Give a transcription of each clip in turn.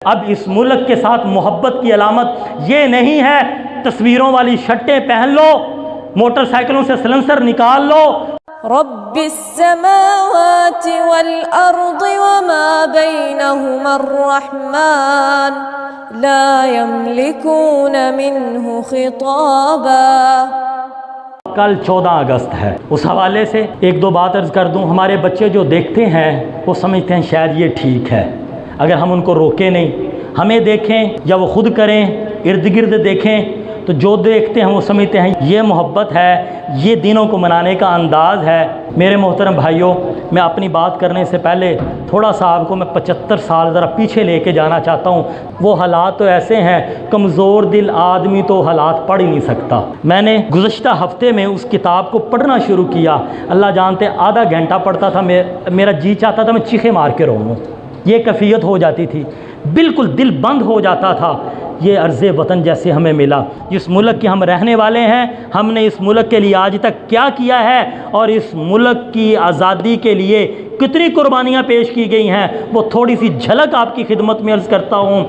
اب اس ملک کے ساتھ محبت کی علامت یہ نہیں ہے تصویروں والی شرٹیں پہن لو، موٹر سائیکلوں سے سلنسر نکال لو۔ رب السماوات والأرض وما بينهما الرحمن لا يملكون منه خطابا۔ کل 14 اگست ہے، اس حوالے سے ایک دو بات عرض کر دوں۔ ہمارے بچے جو دیکھتے ہیں وہ سمجھتے ہیں شاید یہ ٹھیک ہے اگر ہم ان کو روکیں نہیں، ہمیں دیکھیں یا وہ خود کریں، ارد گرد دیکھیں تو جو دیکھتے ہیں وہ سمجھتے ہیں یہ محبت ہے، یہ دینوں کو منانے کا انداز ہے۔ میرے محترم بھائیوں، میں اپنی بات کرنے سے پہلے تھوڑا سا آپ کو میں 75 سال ذرا پیچھے لے کے جانا چاہتا ہوں۔ وہ حالات تو ایسے ہیں، کمزور دل آدمی تو حالات پڑھ ہی نہیں سکتا۔ میں نے گزشتہ ہفتے میں اس کتاب کو پڑھنا شروع کیا، اللہ جانتے آدھا گھنٹہ پڑھتا تھا، میرا جی چاہتا تھا میں چیخے مار کے روؤں، یہ کیفیت ہو جاتی تھی، بالکل دل بند ہو جاتا تھا۔ یہ عرض وطن جیسے ہمیں ملا، جس ملک کے ہم رہنے والے ہیں، ہم نے اس ملک کے لیے آج تک کیا کیا ہے اور اس ملک کی آزادی کے لیے کتنی قربانیاں پیش کی گئی ہیں، وہ تھوڑی سی جھلک آپ کی خدمت میں عرض کرتا ہوں۔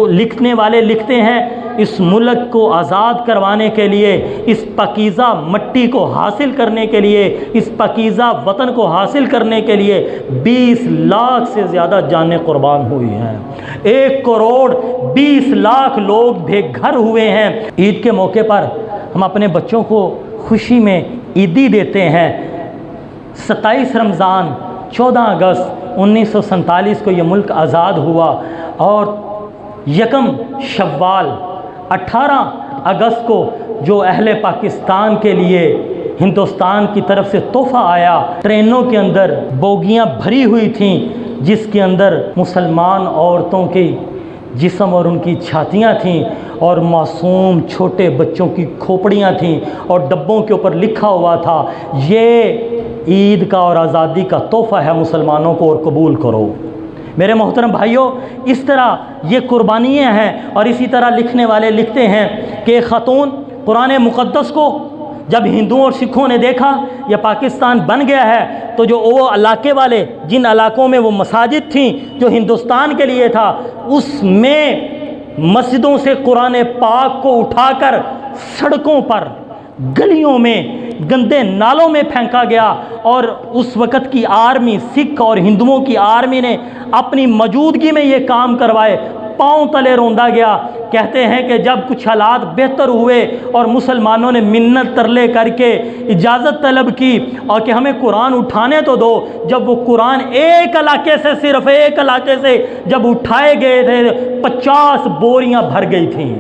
لکھنے والے لکھتے ہیں اس ملک کو آزاد کروانے کے لیے، اس پاکیزہ مٹی کو حاصل کرنے کے لیے، اس پاکیزہ وطن کو حاصل کرنے کے لیے 20 لاکھ سے زیادہ جانیں قربان ہوئی ہیں، 1 کروڑ 20 لاکھ لوگ بے گھر ہوئے ہیں۔ عید کے موقع پر ہم اپنے بچوں کو خوشی میں عیدی دیتے ہیں۔ 27 رمضان 14 اگست 1947 کو یہ ملک آزاد ہوا اور 1 شوال 18 اگست کو جو اہل پاکستان کے لیے ہندوستان کی طرف سے تحفہ آیا، ٹرینوں کے اندر بوگیاں بھری ہوئی تھیں جس کے اندر مسلمان عورتوں کی جسم اور ان کی چھاتیاں تھیں اور معصوم چھوٹے بچوں کی کھوپڑیاں تھیں اور ڈبوں کے اوپر لکھا ہوا تھا یہ عید کا اور آزادی کا تحفہ ہے مسلمانوں کو اور قبول کرو۔ میرے محترم بھائیوں، اس طرح یہ قربانیاں ہیں۔ اور اسی طرح لکھنے والے لکھتے ہیں کہ ایک خاتون قرآن مقدس کو جب ہندوؤں اور سکھوں نے دیکھا یہ پاکستان بن گیا ہے تو جو وہ علاقے والے جن علاقوں میں وہ مساجد تھیں جو ہندوستان کے لیے تھا، اس میں مسجدوں سے قرآن پاک کو اٹھا کر سڑکوں پر، گلیوں میں، گندے نالوں میں پھینکا گیا۔ اور اس وقت کی آرمی، سکھ اور ہندوؤں کی آرمی نے اپنی موجودگی میں یہ کام کروائے، پاؤں تلے روندا گیا۔ کہتے ہیں کہ جب کچھ حالات بہتر ہوئے اور مسلمانوں نے منت ترلے کر کے اجازت طلب کی اور کہ ہمیں قرآن اٹھانے تو دو، جب وہ قرآن ایک علاقے سے، صرف ایک علاقے سے جب اٹھائے گئے تھے 50 بوریاں بھر گئی تھیں۔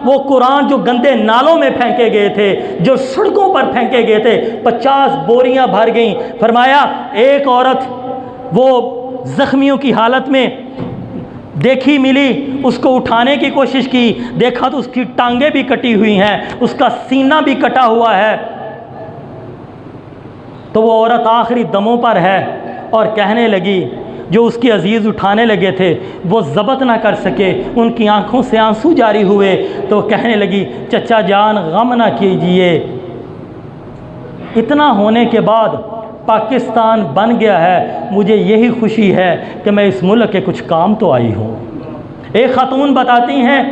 وہ قرآن جو گندے نالوں میں پھینکے گئے تھے، جو سڑکوں پر پھینکے گئے تھے، 50 بوریاں بھر گئیں۔ فرمایا ایک عورت وہ زخمیوں کی حالت میں دیکھی ملی، اس کو اٹھانے کی کوشش کی، دیکھا تو اس کی ٹانگیں بھی کٹی ہوئی ہیں، اس کا سینہ بھی کٹا ہوا ہے۔ تو وہ عورت آخری دموں پر ہے اور کہنے لگی، جو اس کے عزیز اٹھانے لگے تھے وہ ضبط نہ کر سکے، ان کی آنکھوں سے آنسو جاری ہوئے، تو کہنے لگی چچا جان غم نہ کیجئے، اتنا ہونے کے بعد پاکستان بن گیا ہے، مجھے یہی خوشی ہے کہ میں اس ملک کے کچھ کام تو آئی ہوں۔ ایک خاتون بتاتی ہیں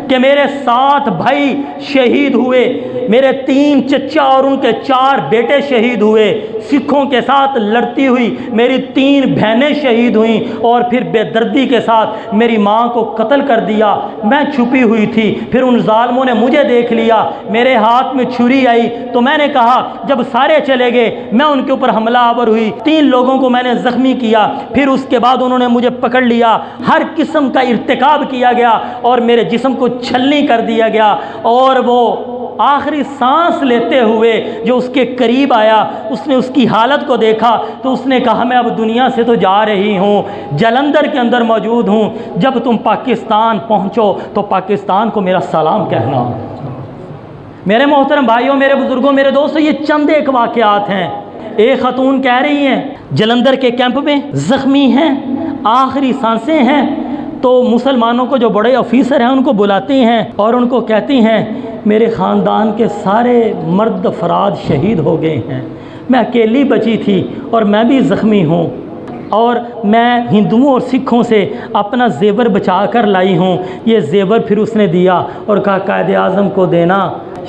کہ میرے 7 بھائی شہید ہوئے، میرے 3 چچا اور ان کے 4 بیٹے شہید ہوئے، سکھوں کے ساتھ لڑتی ہوئی میری 3 بہنیں شہید ہوئیں اور پھر بے دردی کے ساتھ میری ماں کو قتل کر دیا۔ میں چھپی ہوئی تھی، پھر ان ظالموں نے مجھے دیکھ لیا، میرے ہاتھ میں چھری آئی تو میں نے کہا، جب سارے چلے گئے میں ان کے اوپر حملہ آور ہوئی، 3 لوگوں کو میں نے زخمی کیا، پھر اس کے بعد انہوں نے مجھے پکڑ لیا، ہر قسم کا ارتکاب کیا گیا اور میرے جسم کو چھلنی کر دیا گیا۔ اور وہ آخری سانس لیتے ہوئے جو اس کے قریب آیا، اس نے اس کی حالت کو دیکھا تو اس نے کہا میں اب دنیا سے تو جا رہی ہوں، جلندھر کے اندر موجود ہوں، جب تم پاکستان پہنچو تو پاکستان کو میرا سلام کہنا۔ میرے محترم بھائیوں، میرے بزرگوں، میرے دوستوں، یہ چند ایک واقعات ہیں۔ ایک خاتون کہہ رہی ہیں جلندھر کے کیمپ میں زخمی ہیں، آخری سانسیں ہیں، تو مسلمانوں کو جو بڑے آفیسر ہیں ان کو بلاتی ہیں اور ان کو کہتی ہیں میرے خاندان کے سارے مرد افراد شہید ہو گئے ہیں، میں اکیلی بچی تھی اور میں بھی زخمی ہوں۔ اور میں ہندوؤں اور سکھوں سے اپنا زیور بچا کر لائی ہوں۔ یہ زیور پھر اس نے دیا اور کہا قائد اعظم کو دینا،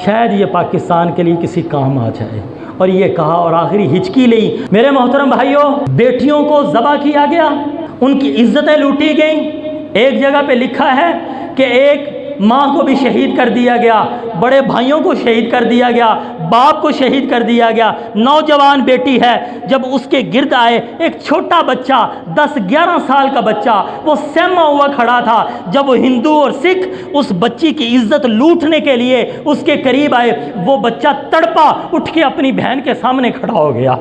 شاید یہ پاکستان کے لیے کسی کام آ جائے، اور یہ کہا اور آخری ہچکی لی۔ میرے محترم بھائیوں، بیٹیوں کو ذبح کیا گیا، ان کی عزتیں لوٹی گئیں۔ ایک جگہ پہ لکھا ہے کہ ایک ماں کو بھی شہید کر دیا گیا، بڑے بھائیوں کو شہید کر دیا گیا، باپ کو شہید کر دیا گیا۔ نوجوان بیٹی ہے، جب اس کے گرد آئے ایک چھوٹا بچہ 10-11 سال کا بچہ، وہ سہما ہوا کھڑا تھا۔ جب وہ ہندو اور سکھ اس بچی کی عزت لوٹنے کے لیے اس کے قریب آئے، وہ بچہ تڑپا اٹھ کے اپنی بہن کے سامنے کھڑا ہو گیا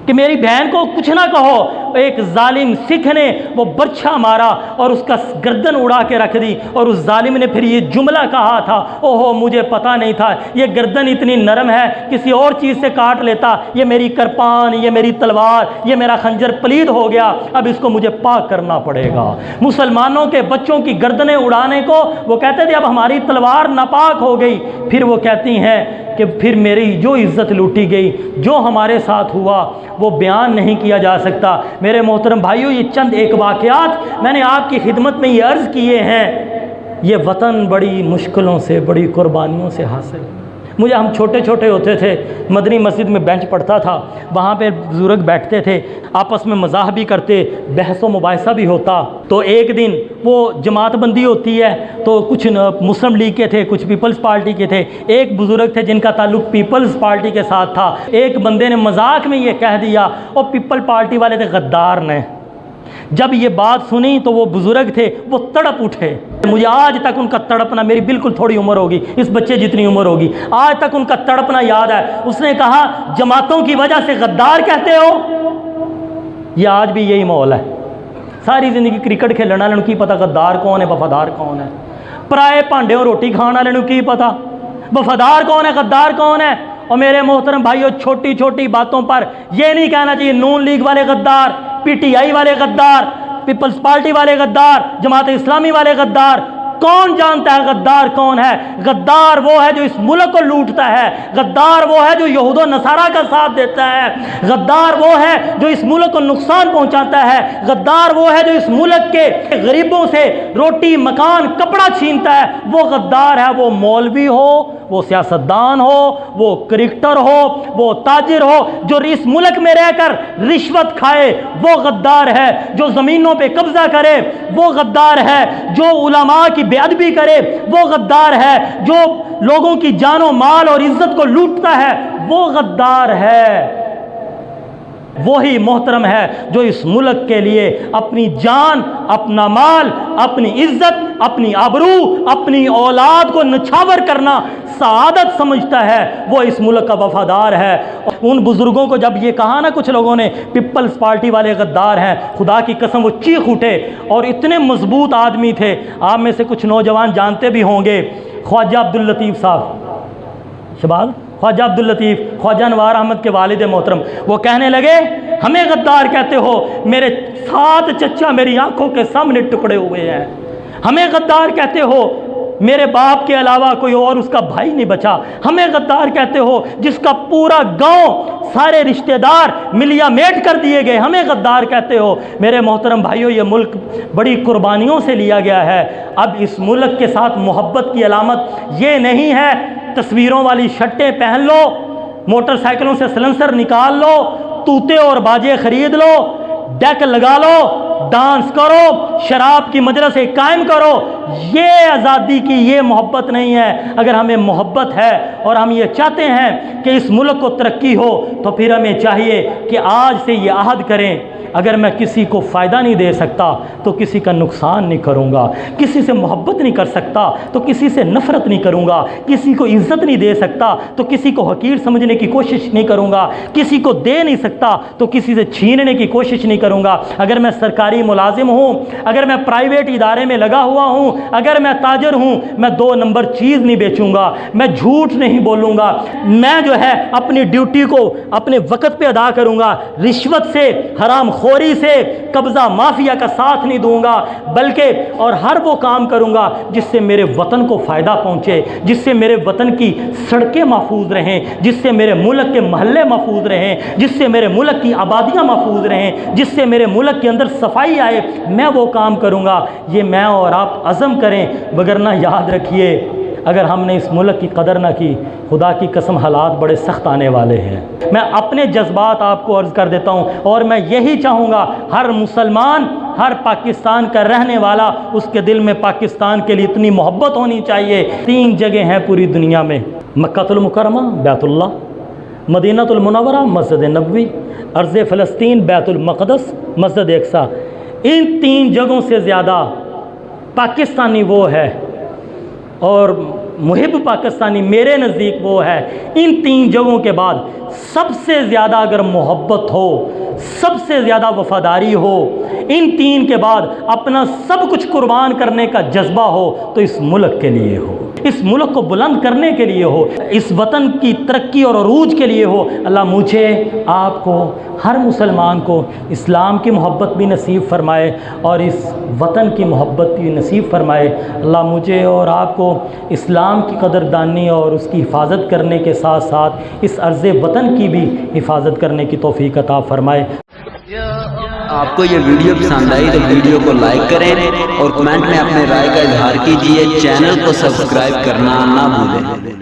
کہ میری بہن کو کچھ نہ کہو۔ ایک ظالم سکھ نے وہ برچھا مارا اور اس کا گردن اڑا کے رکھ دی، اور اس ظالم نے پھر یہ جملہ کہا تھا، اوہو مجھے پتہ نہیں تھا یہ گردن اتنی نرم ہے، کسی اور چیز سے کاٹ لیتا، یہ میری کرپان، یہ میری تلوار، یہ میرا خنجر پلید ہو گیا، اب اس کو مجھے پاک کرنا پڑے گا۔ مسلمانوں کے بچوں کی گردنیں اڑانے کو وہ کہتے تھے اب ہماری تلوار ناپاک ہو گئی، پھر وہ کہتی ہیں کہ پھر میری جو عزت لوٹی گئی، جو ہمارے ساتھ ہوا وہ بیان نہیں کیا جا سکتا۔ میرے محترم بھائیوں، یہ چند ایک واقعات میں نے آپ کی خدمت میں یہ عرض کیے ہیں۔ یہ وطن بڑی مشکلوں سے، بڑی قربانیوں سے حاصل۔ مجھے ہم چھوٹے چھوٹے ہوتے تھے، مدنی مسجد میں بینچ پڑتا تھا، وہاں پہ بزرگ بیٹھتے تھے، آپس میں مزاح بھی کرتے، بحث و مباحثہ بھی ہوتا۔ تو ایک دن وہ جماعت بندی ہوتی ہے، تو کچھ مسلم لیگ کے تھے، کچھ پیپلز پارٹی کے تھے۔ ایک بزرگ تھے جن کا تعلق پیپلز پارٹی کے ساتھ تھا۔ ایک بندے نے مذاق میں یہ کہہ دیا، اور پیپل پارٹی والے تھے غدار نے۔ جب یہ بات سنی تو وہ بزرگ تھے، وہ تڑپ اٹھے۔ مجھے آج تک ان کا تڑپنا، میری بالکل تھوڑی عمر ہوگی، اس بچے جتنی عمر ہوگی، آج تک ان کا تڑپنا یاد ہے۔ اس نے کہا جماعتوں کی وجہ سے غدار کہتے ہو؟ یہ آج بھی یہی ماحول ہے۔ ساری زندگی کرکٹ کھیلنے والوں کی پتہ غدار کون ہے، وفادار کون ہے۔ پرائے پانڈے اور روٹی کھانے والوں کی پتہ وفادار کون ہے، غدار کون ہے۔ اور میرے محترم بھائیوں، چھوٹی چھوٹی باتوں پر یہ نہیں کہنا چاہیے نون لیگ والے غدار، پی ٹی آئی والے غدار، پیپلز پارٹی والے غدار، جماعت اسلامی والے غدار۔ کون جانتا ہے غدار کون ہے؟ غدار وہ ہے جو اس ملک کو لوٹتا ہے، غدار وہ ہے جو یہود و نصارہ کا ساتھ دیتا ہے، غدار وہ ہے جو اس ملک کو نقصان پہنچاتا ہے، غدار وہ ہے جو اس ملک کے غریبوں سے روٹی مکان کپڑا چھینتا ہے، وہ غدار ہے۔ وہ مولوی ہو، وہ سیاستدان ہو، وہ کرکٹر ہو، وہ تاجر ہو، جو اس ملک میں رہ کر رشوت کھائے وہ غدار ہے، جو زمینوں پہ قبضہ کرے وہ غدار ہے، جو علماء کی بے ادبی کرے وہ غدار ہے، جو لوگوں کی جان و مال اور عزت کو لوٹتا ہے وہ غدار ہے۔ وہی محترم ہے جو اس ملک کے لیے اپنی جان، اپنا مال، اپنی عزت، اپنی آبرو، اپنی اولاد کو نچھاور کرنا سعادت سمجھتا ہے، وہ اس ملک کا وفادار ہے۔ ان بزرگوں کو جب یہ کہا نا کچھ لوگوں نے پیپلز پارٹی والے غدار ہیں، خدا کی قسم وہ چیخ اٹھے، اور اتنے مضبوط آدمی تھے۔ آپ میں سے کچھ نوجوان جانتے بھی ہوں گے خواجہ عبداللطیف صاحب، شباب، خواجہ عبداللطیف، خواجہ انوار احمد کے والد محترم، وہ کہنے لگے ہمیں غدار کہتے ہو، میرے 7 چچا میری آنکھوں کے سامنے ٹکڑے ہوئے ہیں، ہمیں غدار کہتے ہو، میرے باپ کے علاوہ کوئی اور اس کا بھائی نہیں بچا، ہمیں غدار کہتے ہو، جس کا پورا گاؤں سارے رشتہ دار ملیا میٹ کر دیے گئے، ہمیں غدار کہتے ہو۔ میرے محترم بھائیوں، یہ ملک بڑی قربانیوں سے لیا گیا ہے۔ اب اس ملک کے ساتھ محبت کی علامت یہ نہیں ہے تصویروں والی شرٹیں پہن لو، موٹر سائیکلوں سے سلنسر نکال لو، طوطے اور باجے خرید لو، ڈیک لگا لو، ڈانس کرو، شراب کی مجلسیں قائم کرو۔ یہ آزادی کی، یہ محبت نہیں ہے۔ اگر ہمیں محبت ہے اور ہم یہ چاہتے ہیں کہ اس ملک کو ترقی ہو، تو پھر ہمیں چاہیے کہ آج سے یہ عہد کریں، اگر میں کسی کو فائدہ نہیں دے سکتا تو کسی کا نقصان نہیں کروں گا، کسی سے محبت نہیں کر سکتا تو کسی سے نفرت نہیں کروں گا، کسی کو عزت نہیں دے سکتا تو کسی کو حقیر سمجھنے کی کوشش نہیں کروں گا، کسی کو دے نہیں سکتا تو کسی سے چھیننے کی کوشش نہیں کروں گا۔ اگر میں سرکاری ملازم ہوں، اگر میں پرائیویٹ ادارے میں لگا ہوا ہوں، اگر میں تاجر ہوں، میں 2 نمبر چیز نہیں بیچوں گا، میں جھوٹ نہیں بولوں گا، میں جو ہے اپنی ڈیوٹی کو اپنے وقت پہ ادا کروں گا، رشوت سے، حرام خوری سے, قبضہ مافیا کا ساتھ نہیں دوں گا, بلکہ اور ہر وہ کام کروں گا جس سے میرے وطن کو فائدہ پہنچے, جس سے میرے وطن کی سڑکیں محفوظ رہیں, جس سے میرے ملک کے محلے محفوظ رہیں, جس سے میرے ملک کی آبادیاں محفوظ رہیں, جس سے میرے ملک کے اندر صفائی آئے, میں وہ کام کروں گا. یہ میں اور آپ عزم کریں, وگرنہ یاد رکھیے اگر ہم نے اس ملک کی قدر نہ کی, خدا کی قسم حالات بڑے سخت آنے والے ہیں. میں اپنے جذبات آپ کو عرض کر دیتا ہوں, اور میں یہی چاہوں گا ہر مسلمان, ہر پاکستان کا رہنے والا, اس کے دل میں پاکستان کے لیے اتنی محبت ہونی چاہیے. 3 جگہ ہیں پوری دنیا میں, مکہ المکرمہ بیت اللہ, مدینہ المنورہ مسجد نبوی, ارض فلسطین بیت المقدس مسجد اقصی. ان 3 جگہوں سے زیادہ پاکستانی وہ ہے اور محب پاکستانی میرے نزدیک وہ ہے. ان 3 جگہوں کے بعد سب سے زیادہ اگر محبت ہو, سب سے زیادہ وفاداری ہو, ان 3 کے بعد اپنا سب کچھ قربان کرنے کا جذبہ ہو, تو اس ملک کے لیے ہو, اس ملک کو بلند کرنے کے لیے ہو, اس وطن کی ترقی اور عروج کے لیے ہو. اللہ مجھے, آپ کو, ہر مسلمان کو اسلام کی محبت بھی نصیب فرمائے اور اس وطن کی محبت بھی نصیب فرمائے. اللہ مجھے اور آپ کو اسلام کی قدردانی اور اس کی حفاظت کرنے کے ساتھ ساتھ اس عرض وطن کی بھی حفاظت کرنے کی توفیق عطا فرمائے. آپ کو یہ ویڈیو پسند آئی تو ویڈیو کو لائک کریں اور کمنٹ میں اپنے رائے کا اظہار کیجیے. چینل کو سبسکرائب کرنا نہ بھولیں.